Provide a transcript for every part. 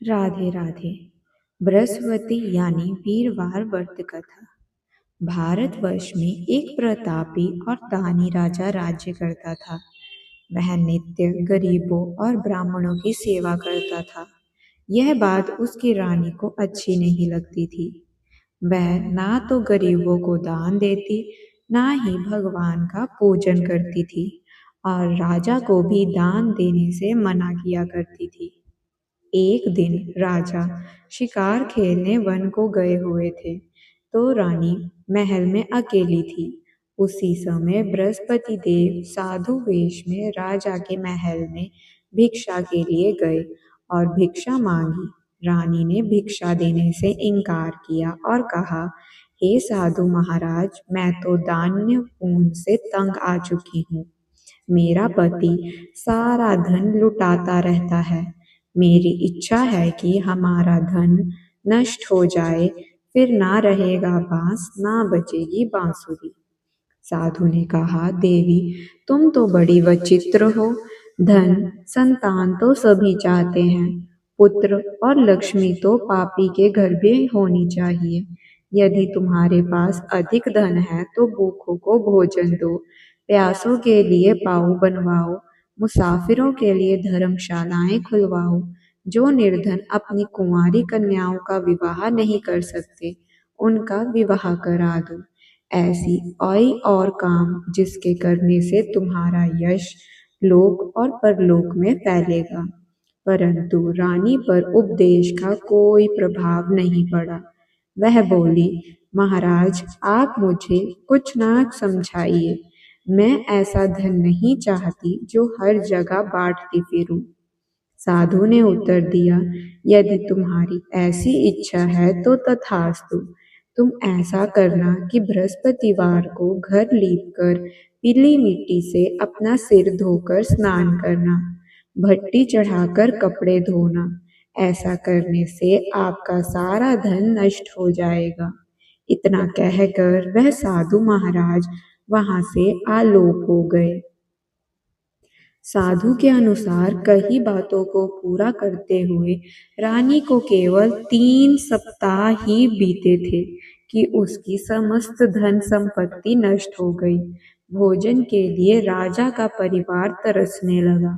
राधे राधे। बृहस्पति यानी वीरवार व्रत कथा। भारतवर्ष में एक प्रतापी और दानी राजा राज्य करता था। वह नित्य गरीबों और ब्राह्मणों की सेवा करता था। यह बात उसकी रानी को अच्छी नहीं लगती थी। वह ना तो गरीबों को दान देती, ना ही भगवान का पूजन करती थी, और राजा को भी दान देने से मना किया करती थी। एक दिन राजा शिकार खेलने वन को गए हुए थे, तो रानी महल में अकेली थी। उसी समय बृहस्पति देव साधु वेश में राजा के महल में भिक्षा के लिए गए और भिक्षा मांगी। रानी ने भिक्षा देने से इनकार किया और कहा, हे साधु महाराज, मैं तो दान्य पुण्य से तंग आ चुकी हूँ। मेरा पति सारा धन लुटाता रहता है। मेरी इच्छा है कि हमारा धन नष्ट हो जाए, फिर ना रहेगा बांस, ना बचेगी बांसुरी। साधु ने कहा, देवी, तुम तो बड़ी विचित्र हो। धन संतान तो सभी चाहते हैं। पुत्र और लक्ष्मी तो पापी के घर भी होनी चाहिए। यदि तुम्हारे पास अधिक धन है तो भूखों को भोजन दो, प्यासों के लिए पाँव बनवाओ, मुसाफिरों के लिए धर्मशालाएं खुलवाओ। जो निर्धन अपनी कुंवारी कन्याओं का विवाह नहीं कर सकते, उनका विवाह करा दो। ऐसी और काम जिसके करने से तुम्हारा यश लोक और परलोक में फैलेगा। परंतु रानी पर उपदेश का कोई प्रभाव नहीं पड़ा। वह बोली, महाराज, आप मुझे कुछ ना समझाइए। मैं ऐसा धन नहीं चाहती जो हर जगह बांटती फिरूं। साधु ने उत्तर दिया, यदि तुम्हारी ऐसी इच्छा है तो तथास्तु। तुम ऐसा करना कि बृहस्पतिवार को घर लीपकर पीली मिट्टी से अपना सिर धोकर स्नान करना, भट्टी चढ़ाकर कपड़े धोना। ऐसा करने से आपका सारा धन नष्ट हो जाएगा। इतना कहकर वह साधु महाराज वहां से आलोप हो गए। साधु के अनुसार कई बातों को पूरा करते हुए रानी को केवल 3 सप्ताह ही बीते थे कि उसकी समस्त धन संपत्ति नष्ट हो गई। भोजन के लिए राजा का परिवार तरसने लगा।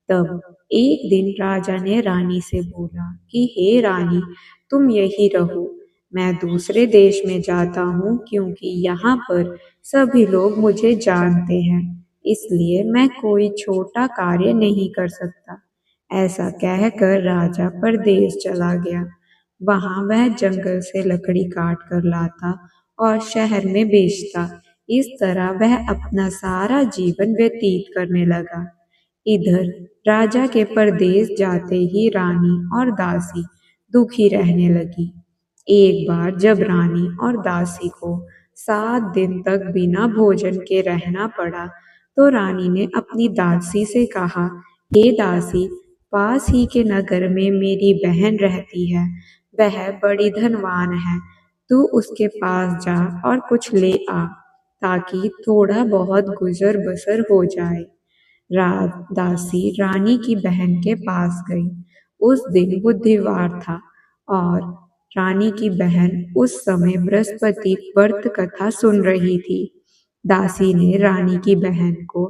तब एक दिन राजा ने रानी से बोला कि हे रानी, तुम यही रहो। मैं दूसरे देश में जाता हूँ क्योंकि यहाँ पर सभी लोग मुझे जानते हैं, इसलिए मैं कोई छोटा कार्य नहीं कर सकता। ऐसा कहकर राजा परदेश चला गया। वहां वह जंगल से लकड़ी काट कर लाता और शहर में बेचता। इस तरह वह अपना सारा जीवन व्यतीत करने लगा। इधर राजा के परदेश जाते ही रानी और दासी दुखी रहने लगी। एक बार जब रानी और दासी को 7 दिन तक बिना भोजन के रहना पड़ा, तो रानी ने अपनी दासी से कहा, हे दासी, पास ही के नगर में मेरी बहन रहती है। वह बड़ी धनवान है। तू उसके पास जा और कुछ ले आ, ताकि थोड़ा बहुत गुजर बसर हो जाए। दासी रानी की बहन के पास गई। उस दिन बुधवार था और रानी की बहन उस समय बृहस्पति व्रत कथा सुन रही थी। दासी ने रानी की बहन को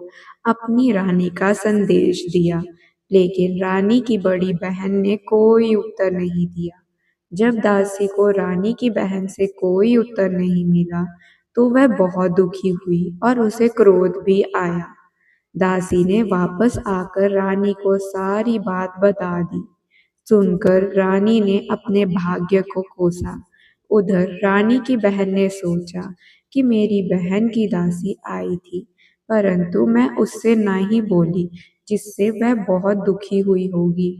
अपनी रानी का संदेश दिया, लेकिन रानी की बड़ी बहन ने कोई उत्तर नहीं दिया। जब दासी को रानी की बहन से कोई उत्तर नहीं मिला, तो वह बहुत दुखी हुई और उसे क्रोध भी आया। दासी ने वापस आकर रानी को सारी बात बता दी। सुनकर रानी ने अपने भाग्य को कोसा। उधर रानी की बहन ने सोचा कि मेरी बहन की दासी आई थी, परंतु मैं उससे नहीं बोली, जिससे वह बहुत दुखी हुई होगी।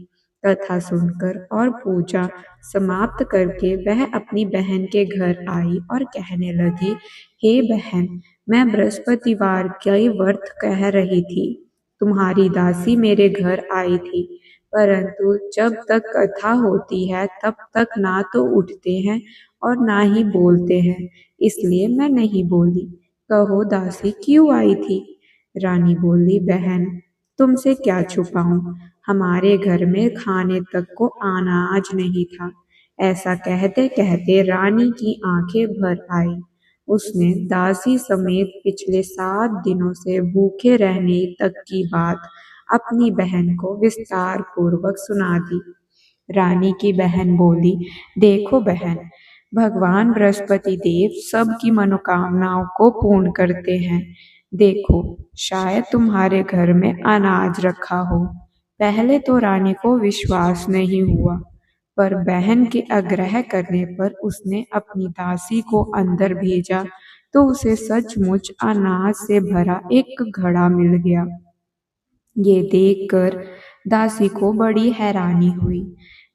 कथा सुनकर और पूजा समाप्त करके वह अपनी बहन के घर आई और कहने लगी, हे बहन, मैं बृहस्पतिवार के व्रत कह रही थी। तुम्हारी दासी मेरे घर आई थी, परंतु जब तक कथा होती है तब तक ना तो उठते हैं और ना ही बोलते हैं, इसलिए मैं नहीं बोली। कहो दासी क्यों आई थी? रानी बोली, बहन, तुमसे क्या छुपाऊं? हमारे घर में खाने तक को अनाज नहीं था। ऐसा कहते कहते रानी की आंखें भर आई। उसने दासी समेत पिछले 7 दिनों से भूखे रहने तक की बात अपनी बहन को विस्तार पूर्वक सुना दी। रानी की बहन बोली, देखो बहन, भगवान बृहस्पति देव सबकी मनोकामनाओं को पूर्ण करते हैं। देखो, शायद तुम्हारे घर में अनाज रखा हो। पहले तो रानी को विश्वास नहीं हुआ, पर बहन के आग्रह करने पर उसने अपनी दासी को अंदर भेजा तो उसे सचमुच अनाज से भरा एक घड़ा मिल गया। ये देखकर दासी को बड़ी हैरानी हुई।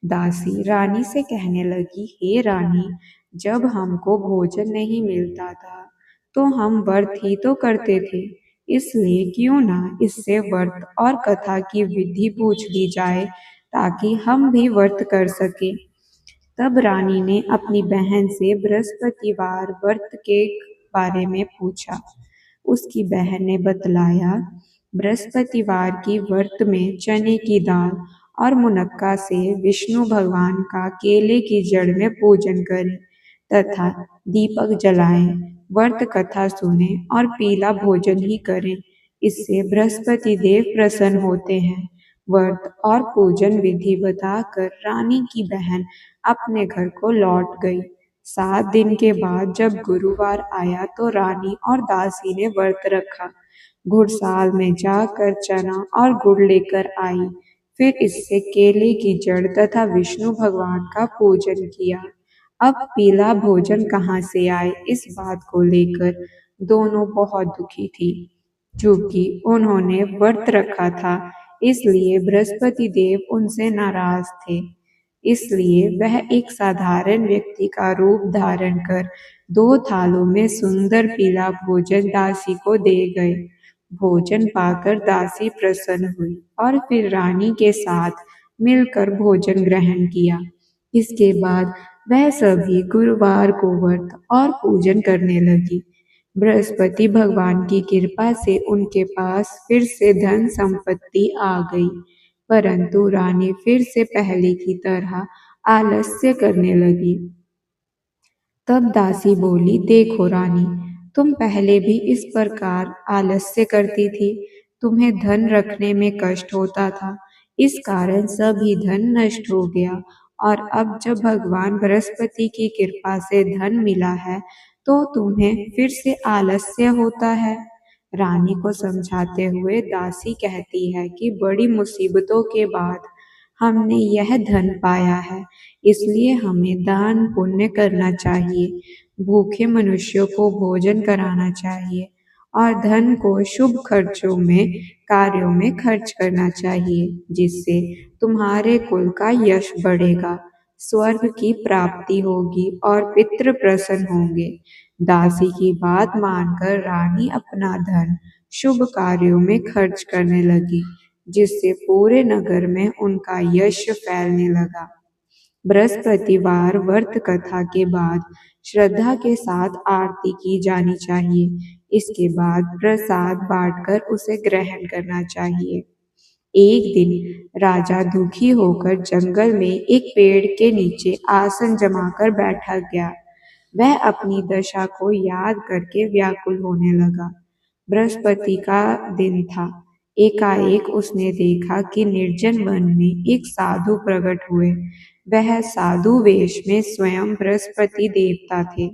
दासी रानी से कहने लगी, हे रानी, जब हमको भोजन नहीं मिलता था तो हम व्रत ही तो करते थे। इसलिए क्यों ना इससे व्रत और कथा की विधि पूछ ली जाए ताकि हम भी व्रत कर सके। तब रानी ने अपनी बहन से बृहस्पतिवार व्रत के बारे में पूछा। उसकी बहन ने बतलाया, बृहस्पतिवार की व्रत में चने की दाल और मुनक्का से विष्णु भगवान का केले की जड़ में पूजन करें तथा दीपक जलाएं, व्रत कथा सुने और पीला भोजन ही करें। इससे बृहस्पति देव प्रसन्न होते हैं। व्रत और पूजन विधि बताकर रानी की बहन अपने घर को लौट गई। 7 दिन के बाद जब गुरुवार आया तो रानी और दासी ने व्रत रखा। घुड़साल में जाकर चना और गुड़ लेकर आई। फिर इससे केले की जड़ तथा विष्णु भगवान का पूजन किया। अब पीला भोजन कहाँ से आए, इस बात को लेकर दोनों बहुत दुखी थी। चूंकि उन्होंने व्रत रखा था, इसलिए बृहस्पति देव उनसे नाराज थे। इसलिए वह एक साधारण व्यक्ति का रूप धारण कर 2 थालों में सुंदर पीला भोजन दासी को दे गए। भोजन पाकर दासी प्रसन्न हुई और फिर रानी के साथ मिलकर भोजन ग्रहण किया। इसके बाद वह सभी गुरुवार को व्रत और पूजन करने लगी। बृहस्पति भगवान की कृपा से उनके पास फिर से धन संपत्ति आ गई, परंतु रानी फिर से पहले की तरह आलस्य करने लगी। तब दासी बोली, देखो रानी, तुम पहले भी इस प्रकार आलस्य करती थी। तुम्हें धन रखने में कष्ट होता था, इस कारण सभी धन नष्ट हो गया, और अब जब भगवान बृहस्पति की कृपा से धन मिला है तो तुम्हें फिर से आलस्य होता है। रानी को समझाते हुए दासी कहती है कि बड़ी मुसीबतों के बाद हमने यह धन पाया है, इसलिए हमें दान पुण्य करना चाहिए, भूखे मनुष्यों को भोजन कराना चाहिए और धन को शुभ खर्चों में कार्यों में खर्च करना चाहिए, जिससे तुम्हारे कुल का यश बढ़ेगा, स्वर्ग की प्राप्ति होगी और पितृ प्रसन्न होंगे। दासी की बात मानकर रानी अपना धन शुभ कार्यों में खर्च करने लगी, जिससे पूरे नगर में उनका यश फैलने लगा। बृहस्पतिवार व्रत कथा के बाद श्रद्धा के साथ आरती की जानी चाहिए। इसके बाद प्रसाद बांटकर उसे ग्रहण करना चाहिए। एक दिन राजा दुखी होकर जंगल में एक पेड़ के नीचे आसन जमाकर बैठा गया। वह अपनी दशा को याद करके व्याकुल होने लगा। बृहस्पति का दिन था। एकाएक उसने देखा कि निर्जन वन में एक साधु प्रकट हुए। वह साधु वेश में स्वयं बृहस्पति देवता थे।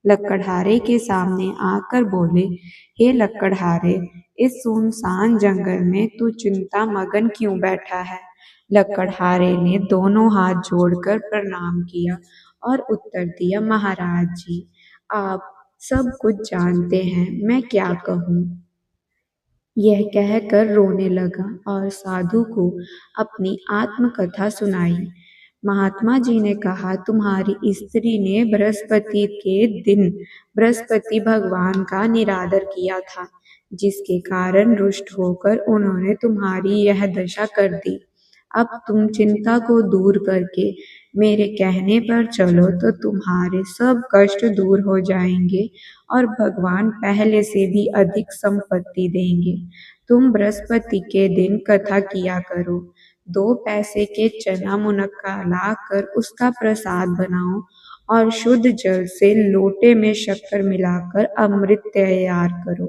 लकड़हारे के सामने आकर बोले, हे लकड़हारे, इस सुनसान जंगल में तू चिंता मगन क्यों बैठा है? लकड़हारे ने दोनों हाथ जोड़कर प्रणाम किया और उत्तर दिया, महाराज जी, आप सब कुछ जानते हैं, मैं क्या कहूँ। यह कहकर रोने लगा और साधु को अपनी आत्मकथा सुनाई। महात्मा जी ने कहा, तुम्हारी स्त्री ने बृहस्पति के दिन बृहस्पति भगवान का निरादर किया था, जिसके कारण रुष्ट होकर उन्होंने तुम्हारी यह दशा कर दी। अब तुम चिंता को दूर करके मेरे कहने पर चलो तो तुम्हारे सब कष्ट दूर हो जाएंगे और भगवान पहले से भी अधिक संपत्ति देंगे। तुम बृहस्पति के दिन कथा किया करो। 2 पैसे के चना मुनक्का लाकर उसका प्रसाद बनाओ और शुद्ध जल से लोटे में शक्कर मिलाकर अमृत तैयार करो।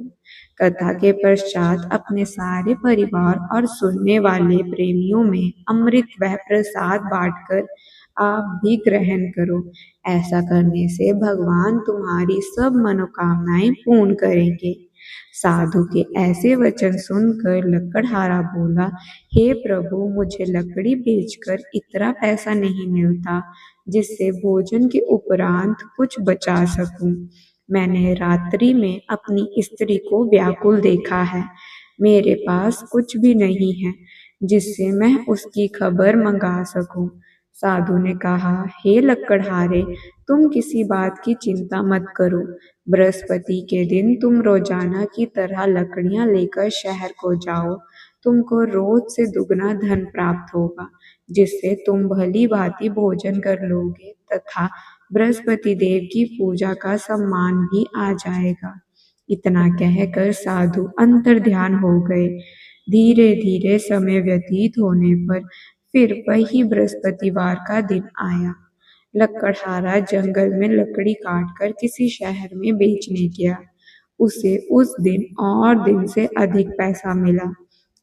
कथा के पश्चात अपने सारे परिवार और सुनने वाले प्रेमियों में अमृत व प्रसाद बांटकर आप भी ग्रहण करो। ऐसा करने से भगवान तुम्हारी सब मनोकामनाएं पूर्ण करेंगे। साधु के ऐसे वचन सुनकर लकड़हारा बोला, हे प्रभु, मुझे लकड़ी बेचकर इतना पैसा नहीं मिलता जिससे भोजन के उपरांत कुछ बचा सकूं। मैंने रात्रि में अपनी स्त्री को व्याकुल देखा है। मेरे पास कुछ भी नहीं है जिससे मैं उसकी खबर मंगा सकूं। साधु ने कहा, हे लकड़हारे, तुम किसी बात की चिंता मत करो। बृहस्पति के दिन तुम रोजाना की तरह लकड़ियां लेकर शहर को जाओ। तुमको रोज से दुगना धन प्राप्त होगा, जिससे तुम भली भांति भोजन कर लोगे तथा बृहस्पति देव की पूजा का सम्मान भी आ जाएगा। इतना कहकर साधु अंतर्ध्यान हो गए। धीरे धीरे समय व्यतीत होने पर फिर वही बृहस्पतिवार का दिन आया। लकड़हारा जंगल में लकड़ी काटकर किसी शहर में बेचने गया। उसे उस दिन और दिन से अधिक पैसा मिला।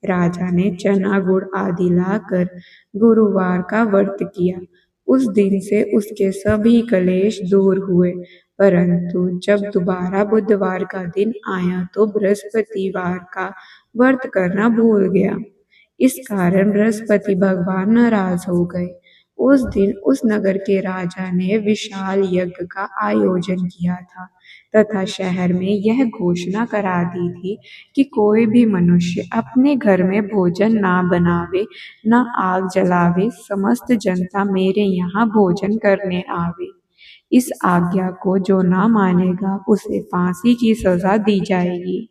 राजा ने चना गुड़ आदि लाकर गुरुवार का व्रत किया। उस दिन से उसके सभी कलेश दूर हुए। परंतु जब दोबारा बुधवार का दिन आया तो बृहस्पतिवार का व्रत करना भूल गया। इस कारण बृहस्पति भगवान नाराज हो गए। उस दिन उस नगर के राजा ने विशाल यज्ञ का आयोजन किया था तथा शहर में यह घोषणा करा दी थी कि कोई भी मनुष्य अपने घर में भोजन ना बनावे, न आग जलावे, समस्त जनता मेरे यहाँ भोजन करने आवे। इस आज्ञा को जो ना मानेगा उसे फांसी की सजा दी जाएगी।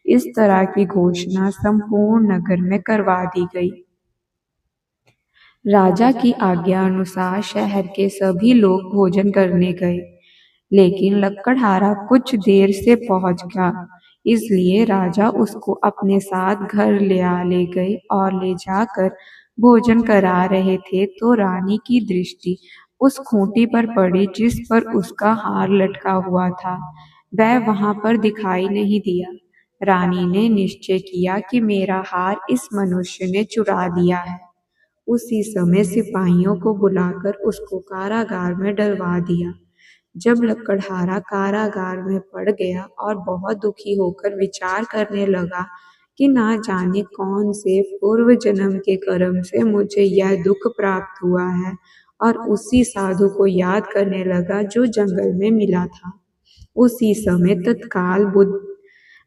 इस तरह की घोषणा संपूर्ण नगर में करवा दी गई। राजा की आज्ञा अनुसार शहर के सभी लोग भोजन करने गए, लेकिन लकड़हारा कुछ देर से पहुंच गया। इसलिए राजा उसको अपने साथ घर ले गए और ले जाकर भोजन करा रहे थे तो रानी की दृष्टि उस खूंटी पर पड़ी जिस पर उसका हार लटका हुआ था। वह वहां पर दिखाई नहीं दिया। रानी ने निश्चय किया कि मेरा हार इस मनुष्य ने चुरा लिया है। उसी समय सिपाहियों को बुलाकर उसको कारागार में डलवा दिया। जब लकड़हारा कारागार में पड़ गया और बहुत दुखी होकर विचार करने लगा कि ना जाने कौन से पूर्व जन्म के कर्म से मुझे यह दुख प्राप्त हुआ है, और उसी साधु को याद करने लगा जो जंगल में मिला था। उसी समय तत्काल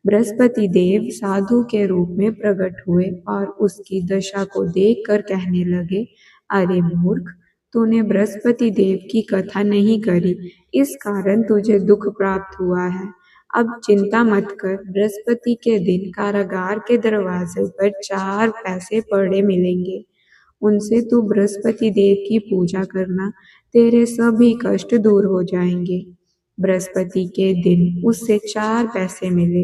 बृहस्पति देव साधु के रूप में प्रकट हुए और उसकी दशा को देखकर कहने लगे, अरे मूर्ख, तूने बृहस्पति देव की कथा नहीं करी, इस कारण तुझे दुख प्राप्त हुआ है। अब चिंता मत कर, बृहस्पति के दिन कारागार के दरवाजे पर 4 पैसे पड़े मिलेंगे। उनसे तू बृहस्पति देव की पूजा करना, तेरे सभी कष्ट दूर हो जाएंगे। बृहस्पति के दिन उससे 4 पैसे मिले।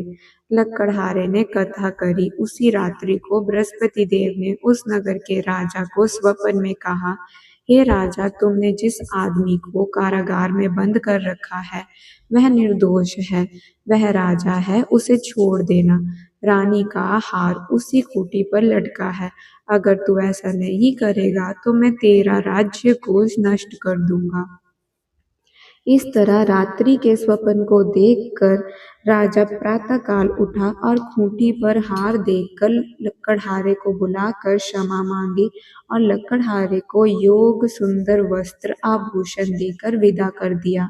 लकड़हारे ने कथा करी। उसी रात्रि को बृहस्पति देव ने उस नगर के राजा को स्वप्न में कहा, हे राजा, तुमने जिस आदमी को कारागार में बंद कर रखा है वह निर्दोष है, वह राजा है, उसे छोड़ देना। रानी का हार उसी खूंटी पर लटका है। अगर तू ऐसा नहीं करेगा तो मैं तेरा राज्य को नष्ट कर दूंगा। इस तरह रात्रि के स्वप्न को देखकर राजा प्रातःकाल उठा और खूंटी पर हार देखकर लकड़हारे को बुलाकर क्षमा मांगी और लकड़हारे को योग सुंदर वस्त्र आभूषण देकर विदा कर दिया।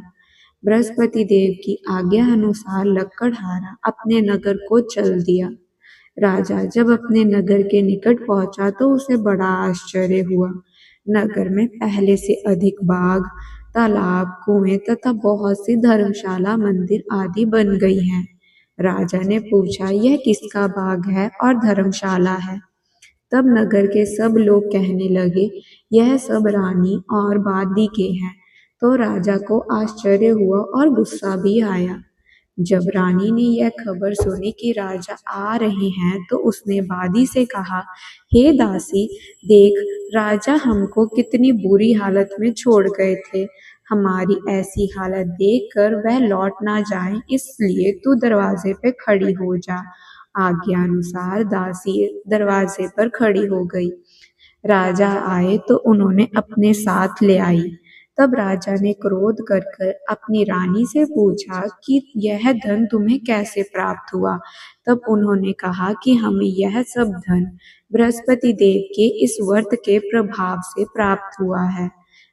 बृहस्पति देव की आज्ञा अनुसार लकड़हारा अपने नगर को चल दिया। राजा जब अपने नगर के निकट पहुंचा तो उसे बड़ा आश्चर्य हुआ। नगर में पहले से अधिक बाग, तालाब, कुएं तथा बहुत सी धर्मशाला, मंदिर आदि बन गई हैं। राजा ने पूछा, यह किसका बाग है और धर्मशाला है? तब नगर के सब लोग कहने लगे, यह सब रानी और बादी के हैं। तो राजा को आश्चर्य हुआ और गुस्सा भी आया। जब रानी ने यह खबर सुनी कि राजा आ रहे हैं तो उसने बादी से कहा, हे दासी, देख, राजा हमको कितनी बुरी हालत में छोड़ गए थे। हमारी ऐसी हालत देखकर वह लौट ना जाए, इसलिए तू दरवाजे पे खड़ी हो जा। आज्ञानुसार दासी दरवाजे पर खड़ी हो गई। राजा आए तो उन्होंने अपने साथ ले आई। तब राजा ने क्रोध कर कर अपनी रानी से पूछा कि यह धन तुम्हें कैसे प्राप्त हुआ। तब उन्होंने कहा कि हमें यह सब धन बृहस्पति देव के इस व्रत के प्रभाव से प्राप्त हुआ है।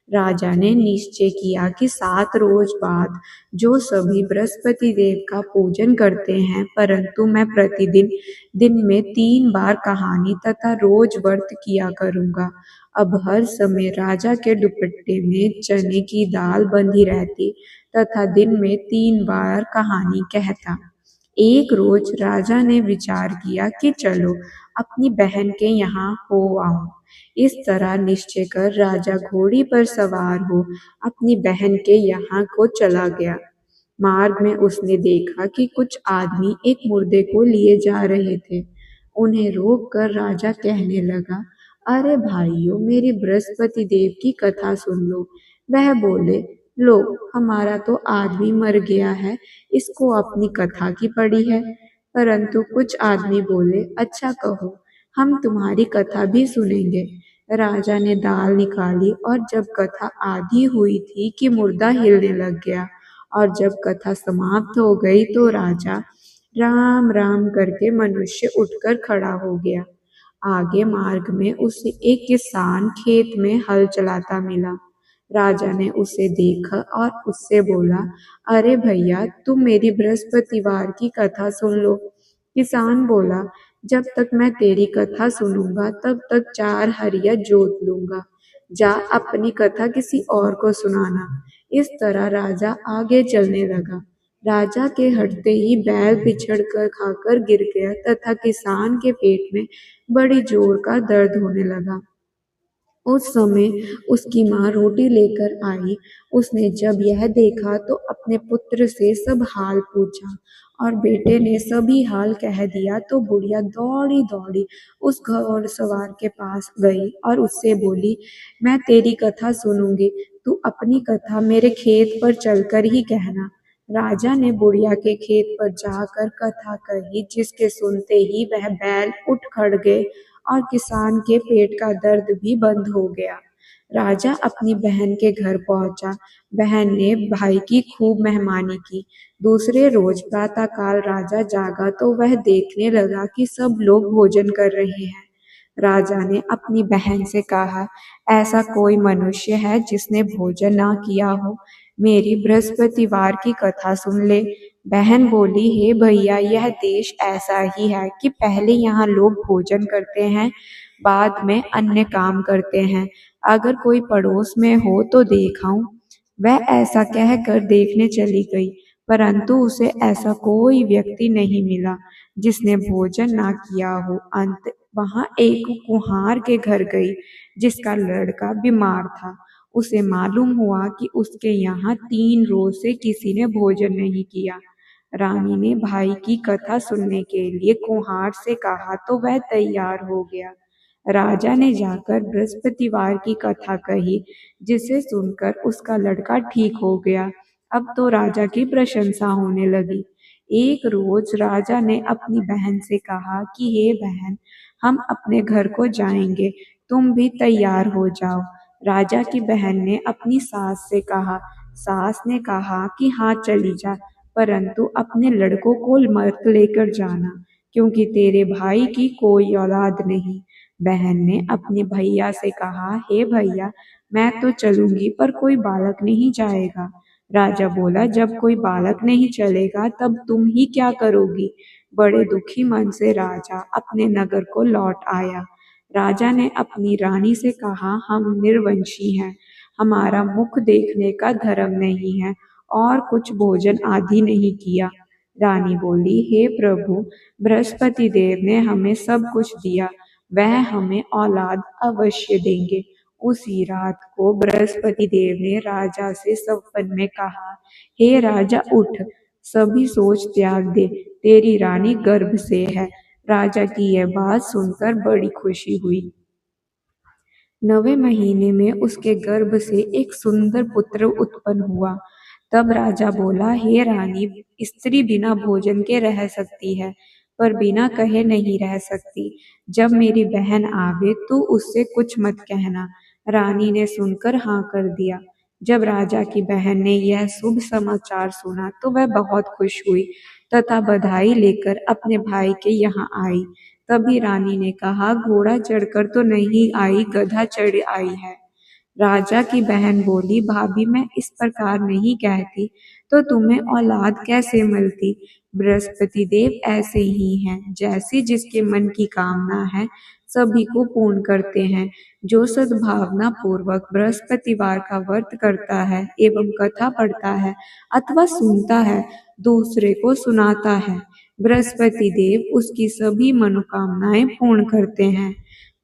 राजा ने निश्चय किया कि 7 रोज बाद जो सभी बृहस्पति देव का पूजन करते हैं, परंतु मैं प्रतिदिन दिन में 3 बार कहानी तथा रोज व्रत किया करूंगा। अब हर समय राजा के दुपट्टे में चने की दाल बंधी रहती तथा दिन में 3 बार कहानी कहता। एक रोज राजा ने विचार किया कि चलो अपनी बहन के यहाँ हो आऊं। इस तरह निश्चय कर राजा घोड़ी पर सवार हो अपनी बहन के यहाँ को चला गया। मार्ग में उसने देखा कि कुछ आदमी एक मुर्दे को लिए जा रहे थे। उन्हें रोक कर राजा कहने लगा, अरे भाइयों, मेरी बृहस्पति देव की कथा सुन लो। वह बोले, लो, हमारा तो आदमी मर गया है, इसको अपनी कथा की पड़ी है। परंतु कुछ आदमी बोले, अच्छा कहो, हम तुम्हारी कथा भी सुनेंगे। राजा ने दाल निकाली और जब कथा आधी हुई थी कि मुर्दा हिलने लग गया, और जब कथा समाप्त हो गई तो राजा राम राम करके मनुष्य उठकर खड़ा हो गया। आगे मार्ग में उसे एक किसान खेत में हल चलाता मिला। राजा ने उसे देखा और उससे बोला, अरे भैया, तुम मेरी बृहस्पतिवार की कथा सुन लो। किसान बोला, जब तक मैं तेरी कथा सुनूंगा तब तक 4 हरिया जोत लूंगा। जा अपनी कथा किसी और को सुनाना। इस तरह राजा आगे चलने लगा। राजा के हटते ही बैल पिछड़ कर खाकर गिर गया तथा किसान के पेट में बड़ी जोर का दर्द होने लगा। उस समय उसकी माँ रोटी लेकर आई। उसने जब यह देखा तो अपने पुत्र से सब हाल पूछा और बेटे ने सभी हाल कह दिया तो बुढ़िया दौड़ी दौड़ी उस घोड़सवार के पास गई और उससे बोली, मैं तेरी कथा सुनूंगी, तू अपनी कथा मेरे खेत पर चलकर ही कहना। राजा ने बुढ़िया के खेत पर जाकर कथा कही, जिसके सुनते ही वह बैल उठ खड़ गए और किसान के पेट का दर्द भी बंद हो गया। राजा अपनी बहन के घर पहुंचा। बहन ने भाई की खूब मेहमानी की। दूसरे रोज प्रातःकाल राजा जागा तो वह देखने लगा कि सब लोग भोजन कर रहे हैं। राजा ने अपनी बहन से कहा, ऐसा कोई मनुष्य है जिसने भोजन ना किया हो? मेरी बृहस्पतिवार की कथा सुन ले। बहन बोली, हे भैया, यह देश ऐसा ही है कि पहले यहाँ लोग भोजन करते हैं, बाद में अन्य काम करते हैं। अगर कोई पड़ोस में हो तो देखाऊं। वह ऐसा कहकर देखने चली गई, परंतु उसे ऐसा कोई व्यक्ति नहीं मिला जिसने भोजन ना किया हो। अंत वहां एक कुम्हार के घर गई, जिसका लड़का बीमार था। उसे मालूम हुआ कि उसके यहाँ 3 रोज से किसी ने भोजन नहीं किया। रानी ने भाई की कथा सुनने के लिए कुम्हार से कहा तो वह तैयार हो गया। राजा ने जाकर बृहस्पतिवार की कथा कही, जिसे सुनकर उसका लड़का ठीक हो गया। अब तो राजा की प्रशंसा होने लगी। एक रोज राजा ने अपनी बहन से कहा कि हे बहन, हम अपने घर को जाएंगे, तुम भी तैयार हो जाओ। राजा की बहन ने अपनी सास से कहा। सास ने कहा कि हाँ, चली जा, परंतु अपने लड़कों को मत लेकर जाना, क्योंकि तेरे भाई की कोई औलाद नहीं। बहन ने अपने भैया से कहा, हे भैया, मैं तो चलूंगी पर कोई बालक नहीं जाएगा। राजा बोला, जब कोई बालक नहीं चलेगा तब तुम ही क्या करोगी? बड़े दुखी मन से राजा अपने नगर को लौट आया। राजा ने अपनी रानी से कहा, हम निर्वंशी हैं, हमारा मुख देखने का धर्म नहीं है और कुछ भोजन आदि नहीं किया। रानी बोली, हे प्रभु, बृहस्पति देव ने हमें सब कुछ दिया, वह हमें औलाद अवश्य देंगे। उसी रात को बृहस्पति देव ने राजा से सपन में कहा, हे राजा, उठ, सभी सोच त्याग दे, तेरी रानी गर्भ से है। राजा की यह बात सुनकर बड़ी खुशी हुई। 9वें महीने में उसके गर्भ से एक सुंदर पुत्र उत्पन्न हुआ। तब राजा बोला, हे रानी, स्त्री बिना भोजन के रह सकती है, पर बिना कहे नहीं रह सकती। जब मेरी बहन आवे तो उससे कुछ मत कहना। रानी ने सुनकर हाँ कर दिया। जब राजा की बहन ने यह शुभ समाचार सुना तो वह बहुत खुश हुई तथा बधाई लेकर अपने भाई के यहाँ आई। तभी रानी ने कहा, घोड़ा चढ़कर तो नहीं आई, गधा चढ़ आई है। राजा की बहन बोली, भाभी, मैं इस प्रकार नहीं कहती तो तुम्हें औलाद कैसे मिलती। बृहस्पति देव ऐसे ही हैं, जैसी जिसके मन की कामना है सभी को पूर्ण करते हैं। जो सद्भावना पूर्वक बृहस्पतिवार का व्रत करता है एवं कथा पढ़ता है अथवा सुनता है, दूसरे को सुनाता है, बृहस्पति देव उसकी सभी मनोकामनाएं पूर्ण करते हैं।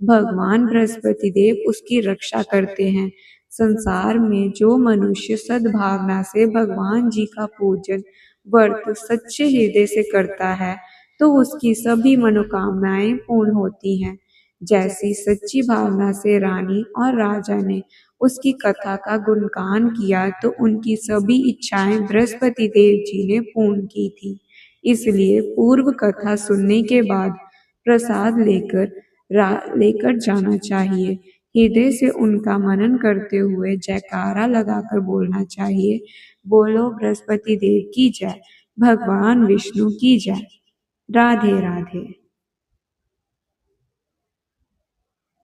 भगवान बृहस्पति देव उसकी रक्षा करते हैं। संसार में जो मनुष्य सद्भावना से भगवान जी का पूजन व्रत सच्चे हृदय से करता है तो उसकी सभी मनोकामनाएं पूर्ण होती हैं। जैसी सच्ची भावना से रानी और राजा ने उसकी कथा का गुणगान किया तो उनकी सभी इच्छाएं बृहस्पति देव जी ने पूर्ण की थी। इसलिए पूर्व कथा सुनने के बाद प्रसाद लेकर जाना चाहिए। हृदय से उनका मनन करते हुए जयकारा लगाकर बोलना चाहिए, बोलो बृहस्पति देव की जय, भगवान विष्णु की जय। राधे राधे।